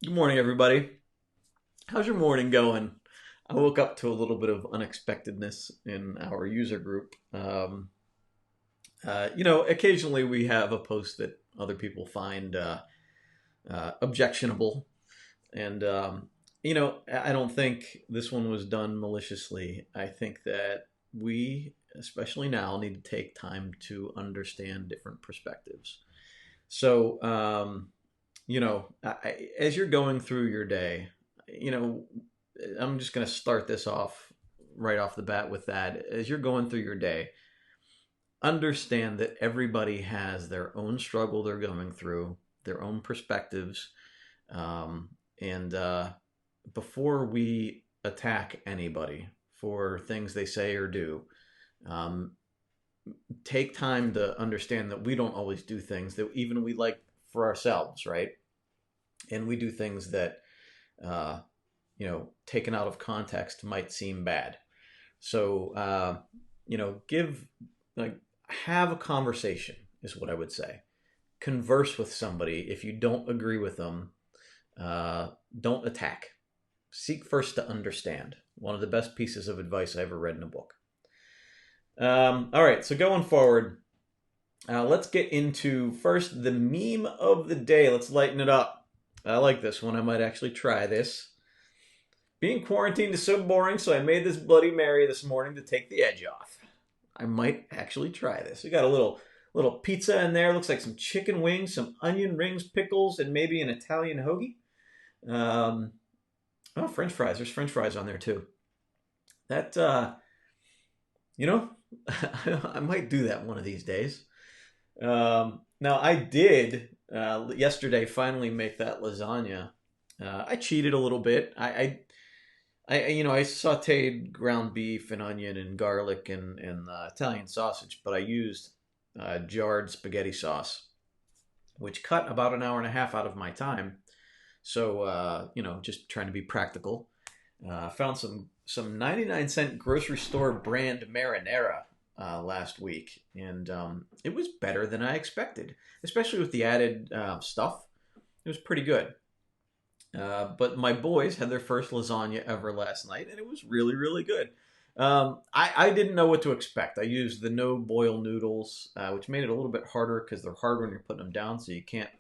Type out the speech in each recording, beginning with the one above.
Good morning, everybody. How's your morning going? I woke up to a little bit of unexpectedness in our user group. Occasionally we have a post that other people find objectionable, and I don't think this one was done maliciously. I think that we, especially now, need to take time to understand different perspectives. So, as you're going through your day, you know, I'm just going to start this off right off the bat with that. As you're going through your day, understand that everybody has their own struggle they're going through, their own perspectives. And before we attack anybody for things they say or do, um, take time to understand that we don't always do things that even we like for ourselves, right? And we do things that uh, taken out of context might seem bad. So, give, like, have a conversation is what I would say. Converse with somebody. If you don't agree with them, uh, don't attack. Seek first to understand. One of the best pieces of advice I ever read in a book. All right, so going forward, let's get into first the meme of the day. Let's lighten it up. I like this one. I might actually try this. Being quarantined is so boring, so I made this Bloody Mary this morning to take the edge off. I might actually try this. We got a little pizza in there. Looks like some chicken wings, some onion rings, pickles, and maybe an Italian hoagie. Um, French fries. There's French fries on there too. That you know, I might do that one of these days. Now I did yesterday finally make that lasagna. I cheated a little bit. I sautéed ground beef and onion and garlic and Italian sausage, but I used jarred spaghetti sauce, which cut about an hour and a half out of my time. So just trying to be practical. Found some 99-cent grocery store brand marinara last week, and it was better than I expected, especially with the added stuff. It was pretty good. But my boys had their first lasagna ever last night, and it was really, really good. I didn't know what to expect. I used the no boil noodles, which made it a little bit harder because they're hard when you're putting them down, so you can't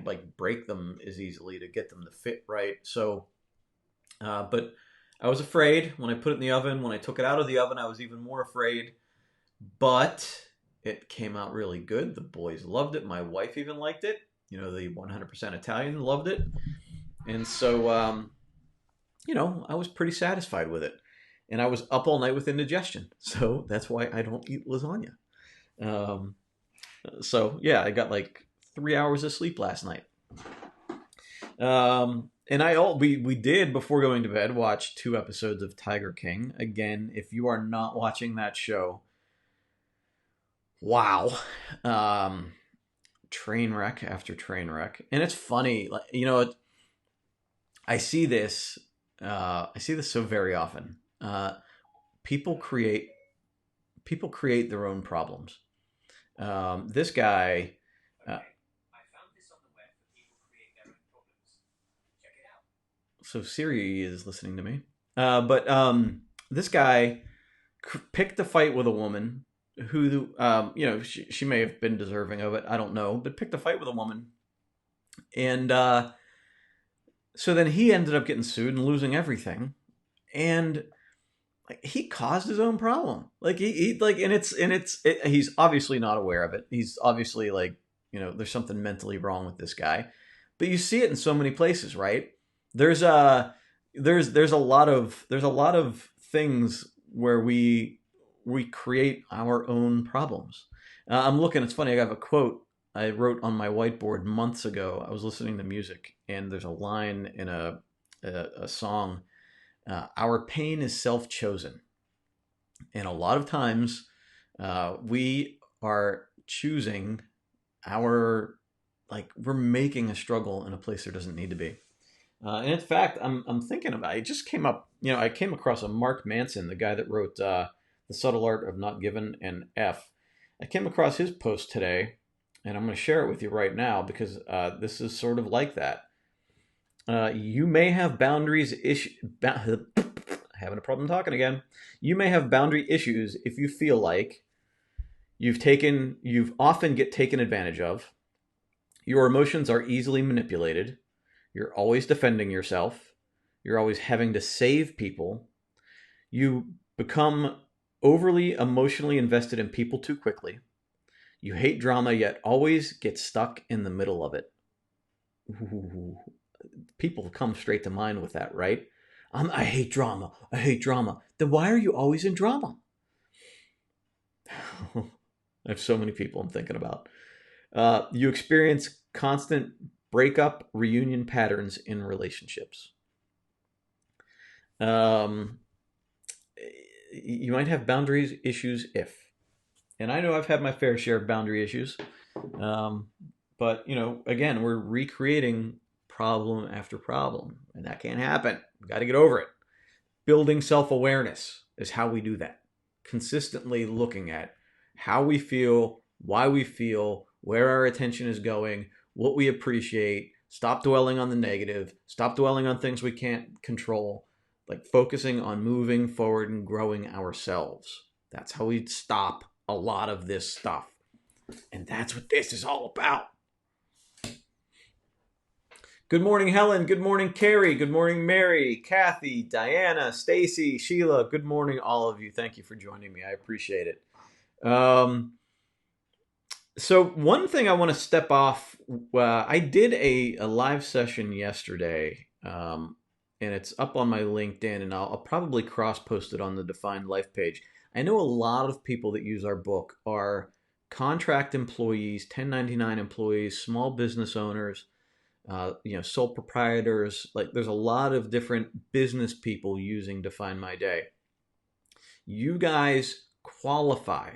like break them as easily to get them to fit right. So, but I was afraid when I put it in the oven. When I took it out of the oven, I was even more afraid. But it came out really good. The boys loved it. My wife even liked it. The 100% Italian loved it. And so, I was pretty satisfied with it. And I was up all night with indigestion. So that's why I don't eat lasagna. Um, so, yeah, I got like 3 hours of sleep last night. And we did, before going to bed, watch 2 episodes of Tiger King. Again, if you are not watching that show, wow. Train wreck after train wreck. And it's funny, like, I see this. I see this so very often. People create people create their own problems. This guy. So Siri is listening to me. But this guy picked a fight with a woman who, she may have been deserving of it. I don't know, but picked a fight with a woman, and so then he ended up getting sued and losing everything, and like he caused his own problem. Like he like, he's obviously not aware of it. He's obviously like, there's something mentally wrong with this guy, but you see it in so many places, right? There's a there's a lot of things where we create our own problems. I'm looking. It's funny. I have a quote I wrote on my whiteboard months ago. I was listening to music, and there's a line in a song. Our pain is self-chosen, and a lot of times we are choosing our, like, we're making a struggle in a place there doesn't need to be. And in fact, I'm thinking about it. It just came up. I came across a Mark Manson, the guy that wrote "The Subtle Art of Not Giving an F." I came across his post today, and I'm going to share it with you right now because this is sort of like that. You may have boundaries issue. Having a problem talking again. You may have boundary issues if you feel like you've often get taken advantage of. Your emotions are easily manipulated. You're always defending yourself. You're always having to save people. You become overly emotionally invested in people too quickly. You hate drama, yet always get stuck in the middle of it. Ooh, people come straight to mind with that, right? I hate drama. I hate drama. Then why are you always in drama? I have so many people I'm thinking about. You experience constant breakup, reunion patterns in relationships. Um, you might have boundaries issues if, and I know I've had my fair share of boundary issues. Um, but again, we're recreating problem after problem, and that can't happen. We got to get over it. Building self-awareness is how we do that. Consistently looking at how we feel, why we feel, where our attention is going, what we appreciate. Stop dwelling on the negative. Stop dwelling on things we can't control. Like focusing on moving forward and growing ourselves. That's how we stop a lot of this stuff. And that's what this is all about. Good morning, Helen. Good morning, Carrie. Good morning, Mary, Kathy, Diana, Stacy, Sheila. Good morning, all of you. Thank you for joining me. I appreciate it. So one thing I want to step off, I did a live session yesterday, and it's up on my LinkedIn, and I'll probably cross-post it on the Defined Life page. I know a lot of people that use our book are contract employees, 1099 employees, small business owners, sole proprietors. Like there's a lot of different business people using Define My Day. You guys qualify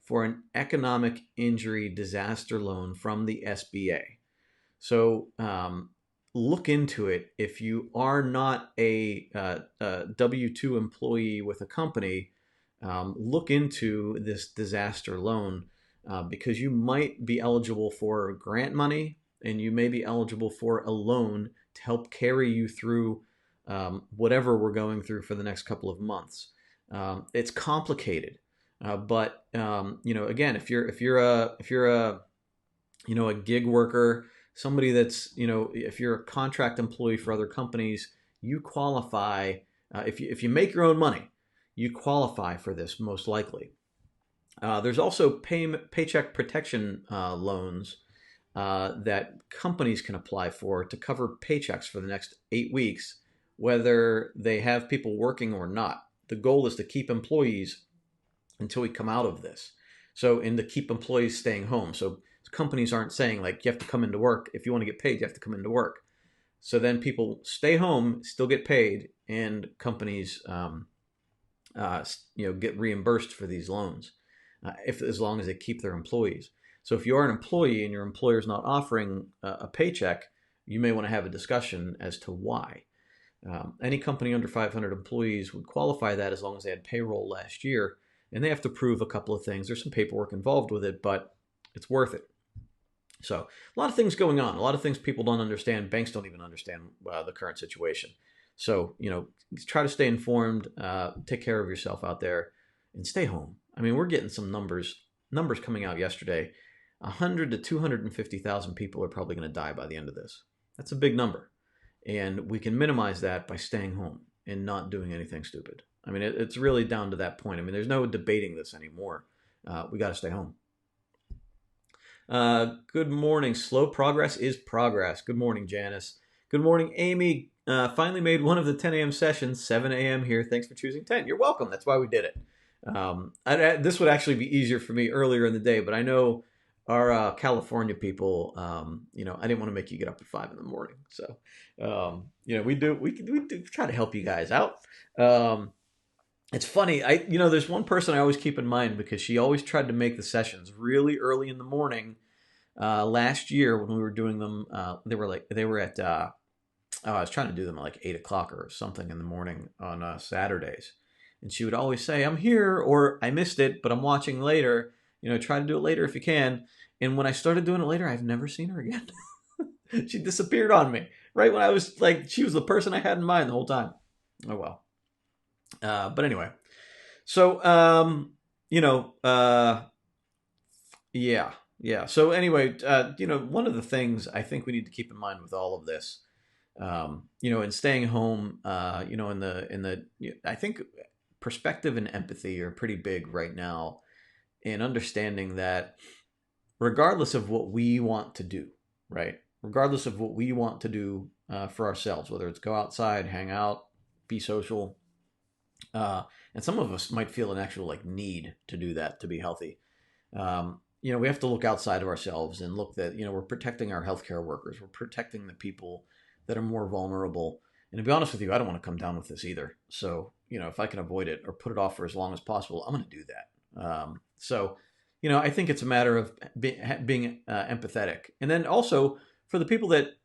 for an economic injury disaster loan from the SBA. So look into it. If you are not a W-2 employee with a company, look into this disaster loan because you might be eligible for grant money, and you may be eligible for a loan to help carry you through whatever we're going through for the next couple of months. It's complicated, but again, if you're a gig worker, somebody that's if you're a contract employee for other companies, you qualify. If you make your own money, you qualify for this most likely. There's also paycheck protection loans that companies can apply for to cover paychecks for the next 8 weeks, whether they have people working or not. The goal is to keep employees until we come out of this. And to keep employees staying home. So companies aren't saying like you have to come into work. If you want to get paid, you have to come into work. So then people stay home, still get paid, and companies get reimbursed for these loans as long as they keep their employees. So if you're an employee and your employer is not offering a paycheck, you may want to have a discussion as to why. Any company under 500 employees would qualify that as long as they had payroll last year, and they have to prove a couple of things. There's some paperwork involved with it, but it's worth it. So a lot of things going on, a lot of things people don't understand. Banks don't even understand the current situation. So, try to stay informed, take care of yourself out there, and stay home. I mean, we're getting some numbers coming out yesterday. 100 to 250,000 people are probably going to die by the end of this. That's a big number. And we can minimize that by staying home and not doing anything stupid. I mean, it's really down to that point. I mean, there's no debating this anymore. We got to stay home. Good morning. Slow progress is progress. Good morning, Janice. Good morning, Amy. Finally made one of the 10 a.m. sessions, 7 a.m. here. Thanks for choosing 10. You're welcome. That's why we did it. This would actually be easier for me earlier in the day, but I know our California people, I didn't want to make you get up at 5 in the morning. So, we do try to help you guys out. It's funny. There's one person I always keep in mind because she always tried to make the sessions really early in the morning. Last year when we were doing them, they were at, I was trying to do them at like 8 o'clock or something in the morning on Saturdays. And she would always say, I'm here, or I missed it, but I'm watching later. Try to do it later if you can. And when I started doing it later, I've never seen her again. She disappeared on me right when I was like, she was the person I had in mind the whole time. Oh well. But anyway, so you know, yeah, yeah. So anyway, one of the things I think we need to keep in mind with all of this, in staying home, I think perspective and empathy are pretty big right now in understanding that regardless of what we want to do, right? Regardless of what we want to do for ourselves, whether it's go outside, hang out, be social, and some of us might feel an actual like need to do that to be healthy. We have to look outside of ourselves and look that we're protecting our healthcare workers, we're protecting the people that are more vulnerable. And to be honest with you, I don't want to come down with this either. So if I can avoid it or put it off for as long as possible, I'm going to do that. I think it's a matter of being empathetic. And then also for the people that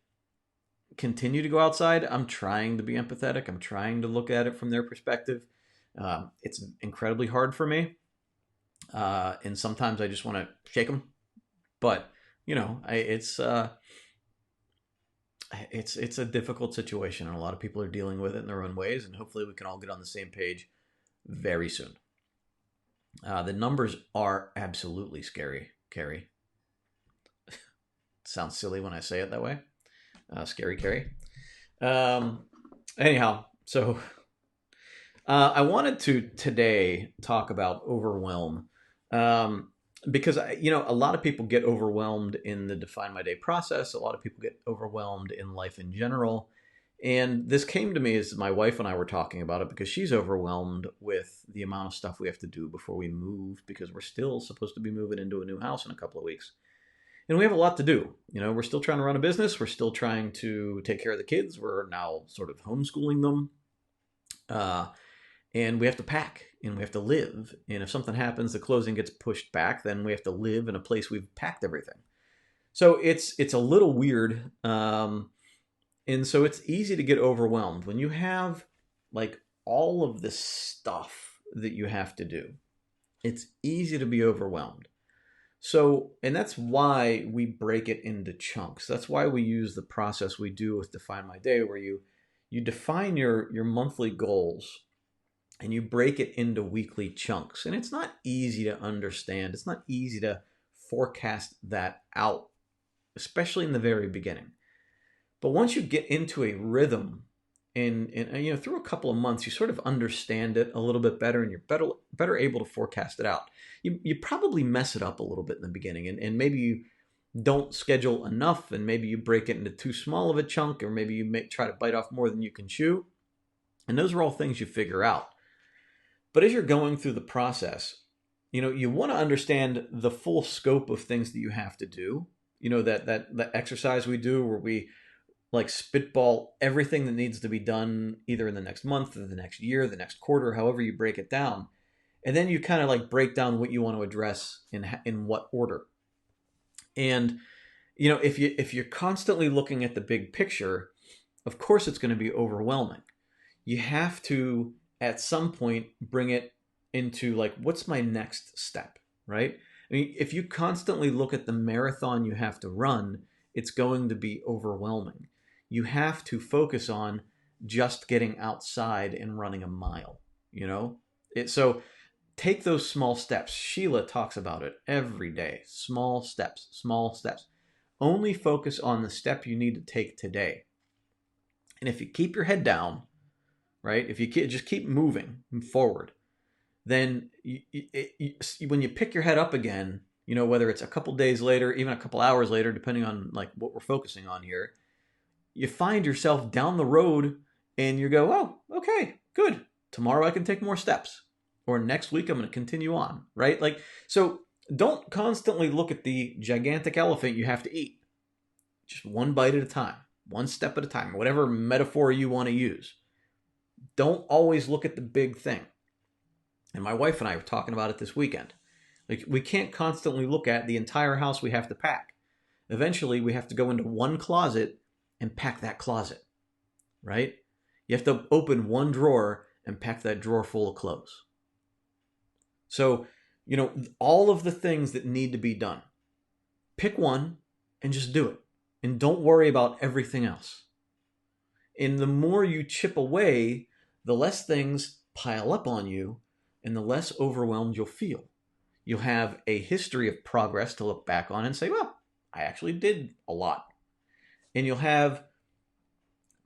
continue to go outside, I'm trying to be empathetic. I'm trying to look at it from their perspective. It's incredibly hard for me. And sometimes I just want to shake them. But, it's a difficult situation, and a lot of people are dealing with it in their own ways. And hopefully we can all get on the same page very soon. The numbers are absolutely scary, Carrie. Sounds silly when I say it that way. Scary, Carrie. Anyhow, so I wanted to today talk about Overwhelm, because a lot of people get overwhelmed in the Define My Day process. A lot of people get overwhelmed in life in general. And this came to me as my wife and I were talking about it because she's overwhelmed with the amount of stuff we have to do before we move, because we're still supposed to be moving into a new house in a couple of weeks. And we have a lot to do. We're still trying to run a business. We're still trying to take care of the kids. We're now sort of homeschooling them. And we have to pack and we have to live. And if something happens, the closing gets pushed back, then we have to live in a place we've packed everything. So it's a little weird. And so it's easy to get overwhelmed when you have like all of this stuff that you have to do. It's easy to be overwhelmed. So, and that's why we break it into chunks. That's why we use the process we do with Define My Day, where you define your monthly goals and you break it into weekly chunks. And it's not easy to understand. It's not easy to forecast that out, especially in the very beginning. But once you get into a rhythm and through a couple of months, you sort of understand it a little bit better, and you're better able to forecast it out. You probably mess it up a little bit in the beginning, and maybe you don't schedule enough, and maybe you break it into too small of a chunk, or maybe you try to bite off more than you can chew. And those are all things you figure out. But as you're going through the process, you want to understand the full scope of things that you have to do. That exercise we do where we like spitball everything that needs to be done either in the next month or the next year, the next quarter, however you break it down. And then you kind of like break down what you want to address in what order. And, if you're constantly looking at the big picture, of course it's going to be overwhelming. You have to, at some point, bring it into like, what's my next step, right? I mean, if you constantly look at the marathon you have to run, it's going to be overwhelming. You have to focus on just getting outside and running a mile, So take those small steps. Sheila talks about it every day. Small steps, small steps. Only focus on the step you need to take today. And if you keep your head down, right? If you just keep moving forward, then when you pick your head up again, whether it's a couple days later, even a couple hours later, depending on like what we're focusing on here, you find yourself down the road and you go, oh, okay, good. Tomorrow I can take more steps. Or next week I'm going to continue on, right? Like, so don't constantly look at the gigantic elephant you have to eat. Just one bite at a time, one step at a time, whatever metaphor you want to use. Don't always look at the big thing. And my wife and I were talking about it this weekend. Like, we can't constantly look at the entire house we have to pack. Eventually, we have to go into one closet and pack that closet, right? You have to open one drawer and pack that drawer full of clothes. So, all of the things that need to be done, pick one and just do it. and don't worry about everything else. And the more you chip away, the less things pile up on you and the less overwhelmed you'll feel. You'll have a history of progress to look back on and say, well, I actually did a lot. And you'll have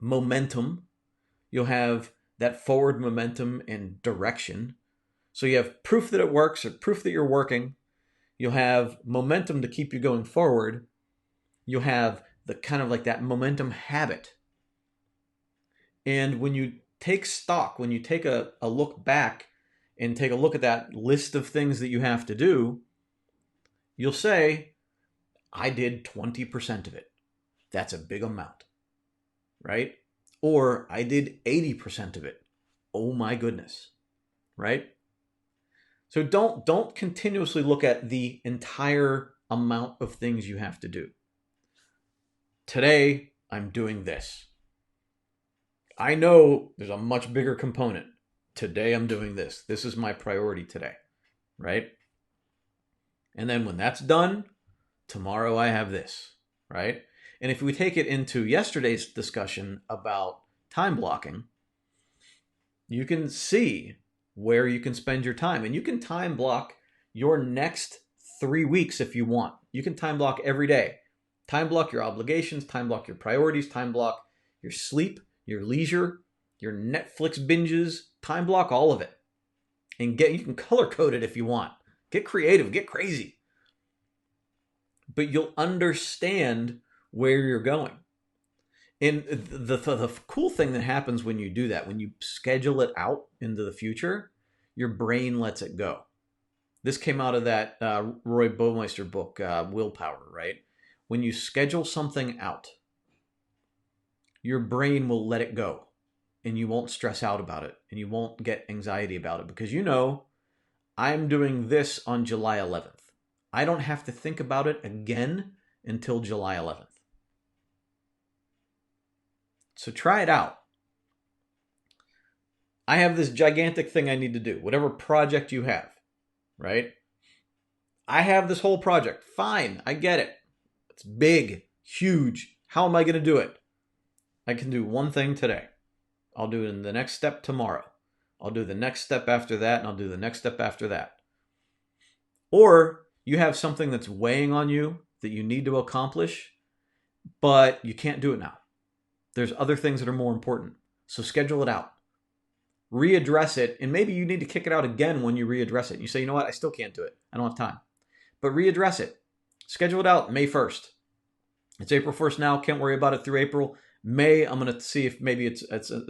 momentum. You'll have that forward momentum and direction. So you have proof that it works or proof that you're working. You'll have momentum to keep you going forward. You'll have the kind of like that momentum habit. And when you take stock, when you take a look back and take a look at that list of things that you have to do, you'll say, I did 20% of it. That's a big amount, right? Or I did 80% of it. Oh my goodness, right? So don't continuously look at the entire amount of things you have to do. Today, I'm doing this. I know there's a much bigger component. Today, I'm doing this. This is my priority today, right? And then when that's done, tomorrow I have this, right? And if we take it into yesterday's discussion about time blocking, you can see where you can spend your time. And you can time block your next 3 weeks if you want. You can time block every day. Time block your obligations, time block your priorities, time block your sleep, your leisure, your Netflix binges, time block all of it. And you can color code it if you want. Get creative, get crazy. But you'll understand where you're going. And the cool thing that happens when you do that, when you schedule it out into the future, your brain lets it go. This came out of that Roy Baumeister book, Willpower, right? When you schedule something out, your brain will let it go and you won't stress out about it and you won't get anxiety about it because you know, I'm doing this on July 11th. I don't have to think about it again until July 11th. So try it out. I have this gigantic thing I need to do, whatever project you have, right? I have this whole project. Fine, I get it. It's big, huge. How am I going to do it? I can do one thing today. I'll do it in the next step tomorrow. I'll do the next step after that, and I'll do the next step after that. Or you have something that's weighing on you that you need to accomplish, but you can't do it now. There's other things that are more important. So schedule it out. Readdress it, and maybe you need to kick it out again when you readdress it. You say, you know what, I still can't do it. I don't have time. But readdress it. Schedule it out May 1st. It's April 1st now. Can't worry about it through April. May, I'm going to see if maybe it's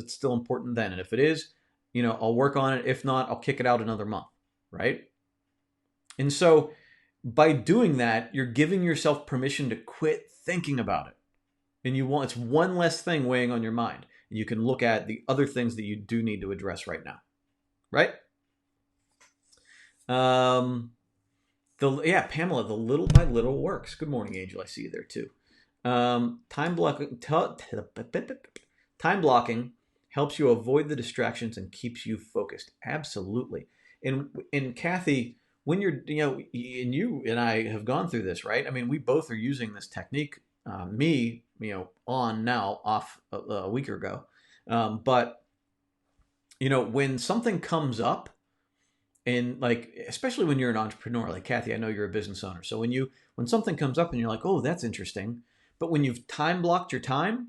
still important then. And if it is, you know, I'll work on it. If not, I'll kick it out another month, right? And so by doing that, you're giving yourself permission to quit thinking about it. And it's one less thing weighing on your mind. And you can look at the other things that you do need to address right now, right? Pamela, the little by little works. Good morning, Angel. I see you there too. Time blocking helps you avoid the distractions and keeps you focused. Absolutely. And Kathy, when you're, and you and I have gone through this, right? I mean, we both are using this technique. Me, on now, off a week ago. But when something comes up, and like, especially when you're an entrepreneur, like Kathy, I know you're a business owner. So when something comes up and you're like, oh, that's interesting. But when you've time blocked your time,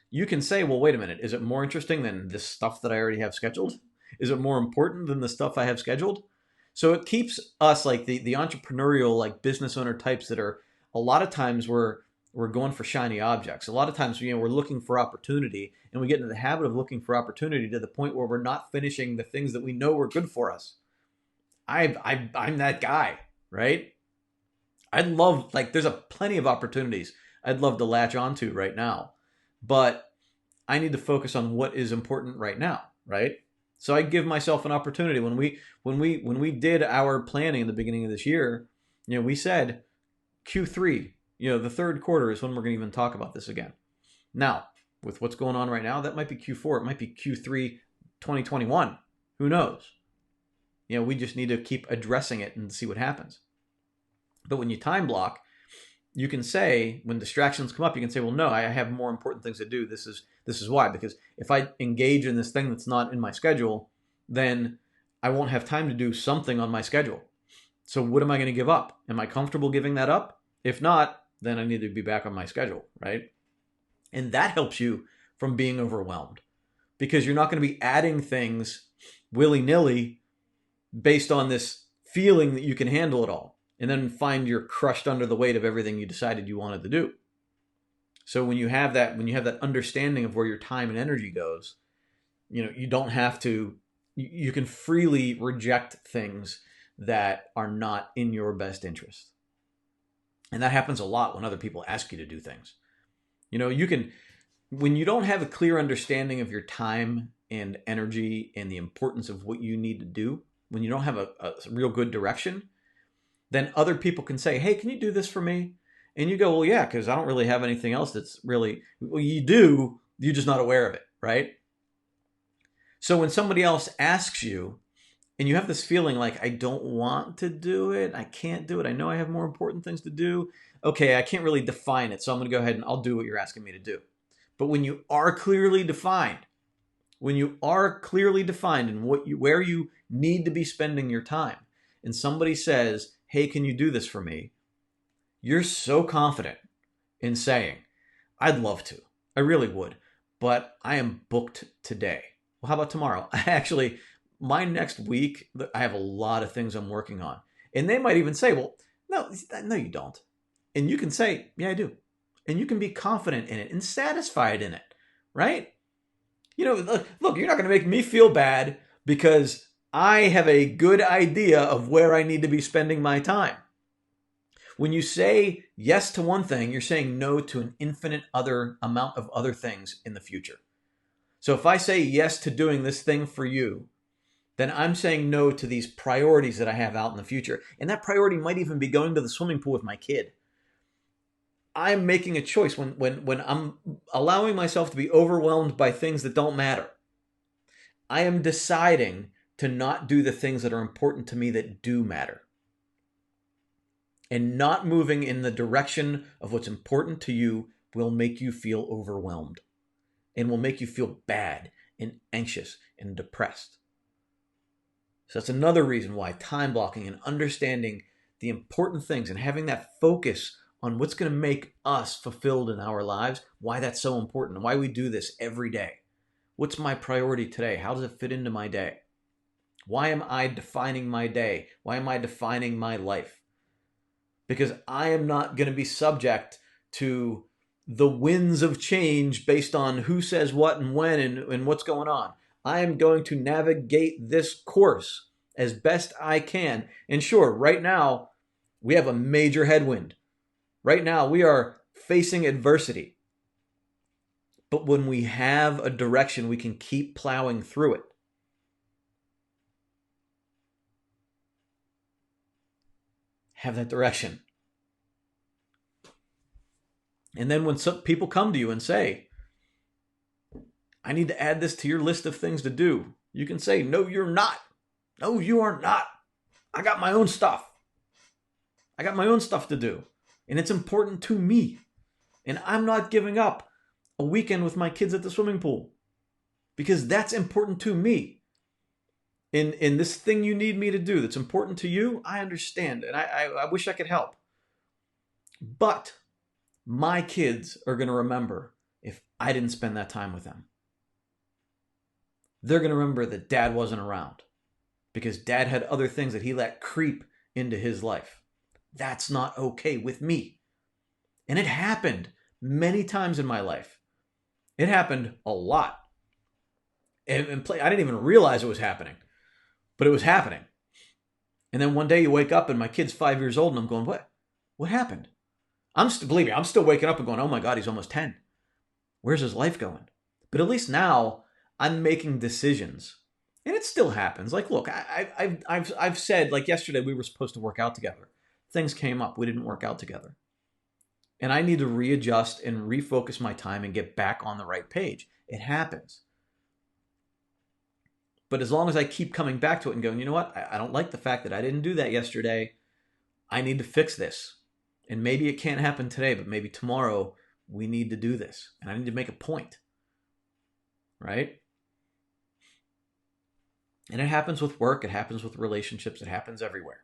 you can say, well, wait a minute. Is it more interesting than this stuff that I already have scheduled? Is it more important than the stuff I have scheduled? So it keeps us like the entrepreneurial, like business owner types that are a lot of times we're going for shiny objects. A lot of times, we're looking for opportunity, and we get into the habit of looking for opportunity to the point where we're not finishing the things that we know are good for us. I'm that guy, right? I'd love, there's plenty of opportunities I'd love to latch onto right now, but I need to focus on what is important right now, right? So I give myself an opportunity. When we did our planning in the beginning of this year, we said Q3, the third quarter is when we're going to even talk about this again. Now, with what's going on right now, that might be Q4. It might be Q3 2021. Who knows? We just need to keep addressing it and see what happens. But when you time block, you can say, when distractions come up, you can say, well, no, I have more important things to do. This is why. Because if I engage in this thing that's not in my schedule, then I won't have time to do something on my schedule. So what am I going to give up? Am I comfortable giving that up? If not, then I need to be back on my schedule, right? And that helps you from being overwhelmed, because you're not going to be adding things willy-nilly based on this feeling that you can handle it all, and then find you're crushed under the weight of everything you decided you wanted to do. So when you have that understanding of where your time and energy goes, you don't have to, you can freely reject things that are not in your best interest. And that happens a lot when other people ask you to do things. You can, when you don't have a clear understanding of your time and energy and the importance of what you need to do, when you don't have a real good direction, then other people can say, hey, can you do this for me? And you go, well, yeah, because I don't really have anything else that's really, well, you do, you're just not aware of it, right? So when somebody else asks you, and you have this feeling like, I don't want to do it, I can't do it, I know I have more important things to do, okay, I can't really define it, so I'm going to go ahead and I'll do what you're asking me to do. But when you are clearly defined, in where you need to be spending your time, and somebody says, hey, can you do this for me? You're so confident in saying, I'd love to. I really would. But I am booked today. Well, how about tomorrow? My next week, I have a lot of things I'm working on. And they might even say, well, no, you don't. And you can say, yeah, I do. And you can be confident in it and satisfied in it, right? Look, you're not going to make me feel bad because I have a good idea of where I need to be spending my time. When you say yes to one thing, you're saying no to an infinite other amount of other things in the future. So if I say yes to doing this thing for you, then I'm saying no to these priorities that I have out in the future. And that priority might even be going to the swimming pool with my kid. I'm making a choice when I'm allowing myself to be overwhelmed by things that don't matter. I am deciding to not do the things that are important to me that do matter. And not moving in the direction of what's important to you will make you feel overwhelmed and will make you feel bad and anxious and depressed. So that's another reason why time blocking and understanding the important things and having that focus on what's going to make us fulfilled in our lives, why that's so important and why we do this every day. What's my priority today? How does it fit into my day? Why am I defining my day? Why am I defining my life? Because I am not going to be subject to the winds of change based on who says what and when and what's going on. I am going to navigate this course as best I can. And sure, right now, we have a major headwind. Right now, we are facing adversity. But when we have a direction, we can keep plowing through it. Have that direction. And then when some people come to you and say, I need to add this to your list of things to do, you can say, no, you're not. No, you are not. I got my own stuff. I got my own stuff to do. And it's important to me. And I'm not giving up a weekend with my kids at the swimming pool because that's important to me. In this thing you need me to do that's important to you, I understand. And I wish I could help. But my kids are going to remember if I didn't spend that time with them. They're going to remember that dad wasn't around because dad had other things that he let creep into his life. That's not okay with me. And it happened many times in my life. It happened a lot. And I didn't even realize it was happening, but it was happening. And then one day you wake up and my kid's 5 years old and I'm going, what? What happened? Believe me, I'm still waking up and going, oh my God, he's almost 10. Where's his life going? But at least now I'm making decisions. And it still happens. Like, look, I've said, like yesterday, we were supposed to work out together. Things came up. We didn't work out together. And I need to readjust and refocus my time and get back on the right page. It happens. But as long as I keep coming back to it and going, you know what? I don't like the fact that I didn't do that yesterday. I need to fix this. And maybe it can't happen today, but maybe tomorrow we need to do this. And I need to make a point, right? And it happens with work, it happens with relationships, it happens everywhere.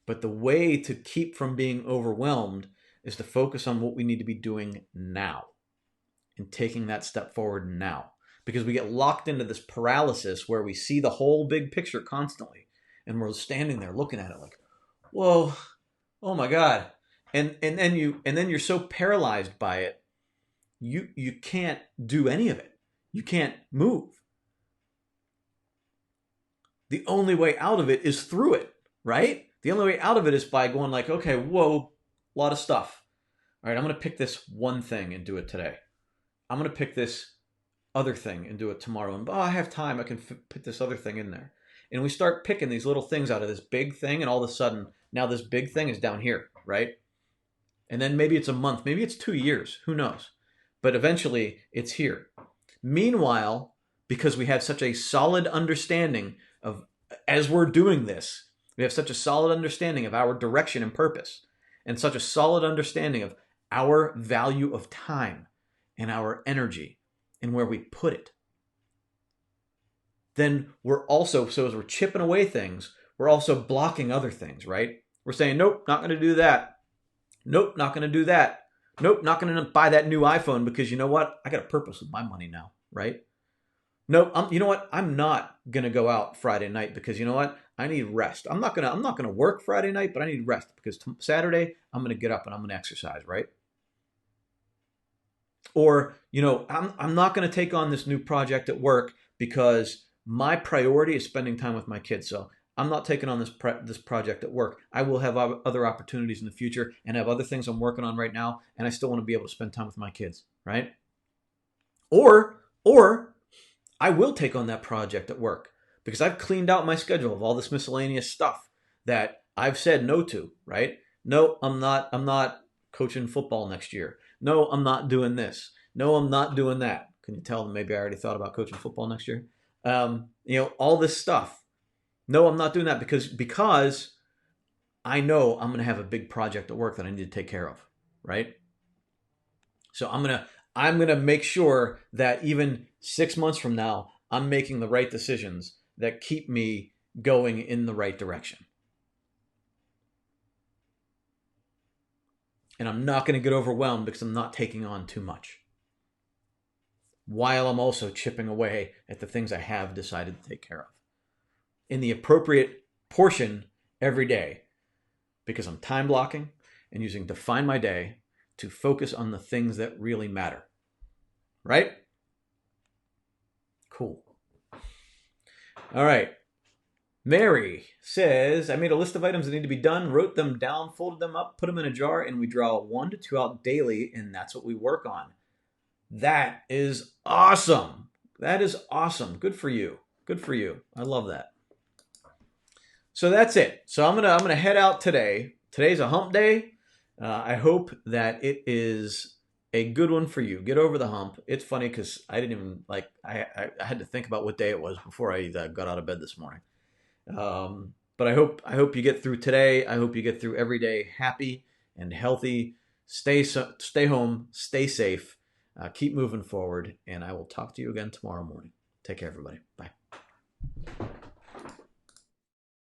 But the way to keep from being overwhelmed is to focus on what we need to be doing now and taking that step forward now. Because we get locked into this paralysis where we see the whole big picture constantly. And we're standing there looking at it like, whoa, oh my God. And then you're so paralyzed by it, you can't do any of it. You can't move. The only way out of it is through it, right? The only way out of it is by going like, okay, whoa, a lot of stuff. All right, I'm going to pick this one thing and do it today. I'm going to pick this other thing and do it tomorrow. And I have time. I can put this other thing in there. And we start picking these little things out of this big thing. And all of a sudden, now this big thing is down here, right? And then maybe it's a month. Maybe it's 2 years. Who knows? But eventually, it's here. Meanwhile, because we have such a solid understanding of, as we're doing this, we have such a solid understanding of our direction and purpose, and such a solid understanding of our value of time and our energy and where we put it. Then we're also, so as we're chipping away things, we're also blocking other things, right? We're saying, nope, not going to do that. Nope, not going to do that. Nope, not going to buy that new iPhone because you know what? I got a purpose with my money now, right? Nope, you know what? I'm not going to go out Friday night because you know what? I need rest. I'm not gonna work Friday night, but I need rest because Saturday I'm going to get up and I'm going to exercise, right? Or, I'm not going to take on this new project at work because my priority is spending time with my kids. So I'm not taking on this project at work. I will have other opportunities in the future and have other things I'm working on right now, and I still want to be able to spend time with my kids, right? Or I will take on that project at work because I've cleaned out my schedule of all this miscellaneous stuff that I've said no to, right? No, I'm not coaching football next year. No, I'm not doing this. No, I'm not doing that. Can you tell them maybe I already thought about coaching football next year? All this stuff. No, I'm not doing that because I know I'm going to have a big project at work that I need to take care of, right? So I'm going to make sure that even 6 months from now, I'm making the right decisions that keep me going in the right direction. And I'm not going to get overwhelmed because I'm not taking on too much, while I'm also chipping away at the things I have decided to take care of in the appropriate portion every day, because I'm time blocking and using Define My Day to focus on the things that really matter. Right? Cool. All right. Mary says, I made a list of items that need to be done, wrote them down, folded them up, put them in a jar, and we draw 1 to 2 out daily, and that's what we work on. That is awesome. That is awesome. Good for you. Good for you. I love that. So that's it. So I'm gonna head out today. Today's a hump day. I hope that it is a good one for you. Get over the hump. It's funny because I didn't even I had to think about what day it was before I got out of bed this morning. But I hope you get through today. I hope you get through every day happy and healthy. Stay home. Stay safe. Keep moving forward. And I will talk to you again tomorrow morning. Take care, everybody. Bye.